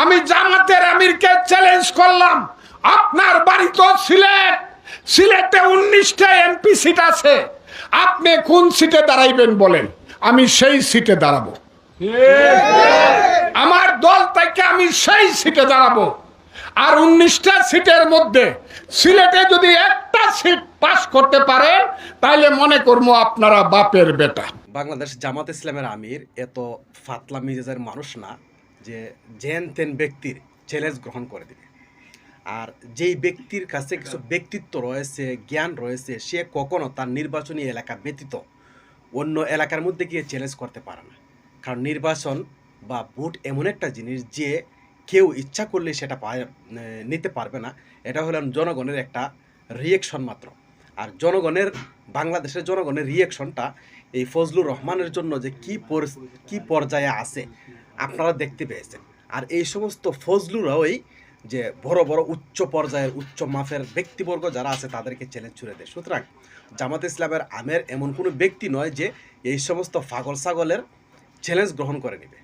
আমি জামাতের আমিরকে চ্যালেঞ্জ করলাম, আপনার বাড়ি তো সিলেট, সিলেটে 19টা এমপি সিট আছে, আপনি কোন সিটে দাঁড়াইবেন বলেন, আমি সেই সিটে দাঁড়াবো। আমার দল থেকে আমি সেই সিটে দাঁড়াবো। আর 19টা সিটের মধ্যে সিলেটে যদি একটা সিট পাস করতে পারে তাহলে মনে করবো আপনারা বাপের বেটা। বাংলাদেশ জামাত ইসলামের আমির এত ফাতলা মিজাজের মানুষ না যে জেন তেন ব্যক্তির চ্যালেঞ্জ গ্রহণ করে দিবে। আর যেই ব্যক্তির কাছে কিছু ব্যক্তিত্ব রয়েছে, জ্ঞান রয়েছে, সে কখনো তার নির্বাচনী এলাকা ব্যতীত অন্য এলাকার মধ্যে গিয়ে চ্যালেঞ্জ করতে পারে না। কারণ নির্বাচন বা ভোট এমন একটা জিনিস যে কেউ ইচ্ছা করলে সেটা নিতে পারবে না। এটা হলো জনগণের একটা রিয়েকশন মাত্র। আর বাংলাদেশের জনগণের রিয়েকশনটা এই ফজলুর রহমানের জন্য যে কি পর্যায়ে আছে আপনারা দেখতে পেয়েছেন। আর এই সমস্ত ফজলুরাই যে বড় বড় উচ্চ পর্যায়ের উচ্চ মাফের ব্যক্তিবর্গ যারা আছে তাদেরকে চ্যালেঞ্জ ছুড়ে দেয়। সুতরাং জামাত ইসলামের আমির এমন কোনো ব্যক্তি নয় যে এই সমস্ত পাগল ছাগলের চ্যালেঞ্জ গ্রহণ করে নেবে।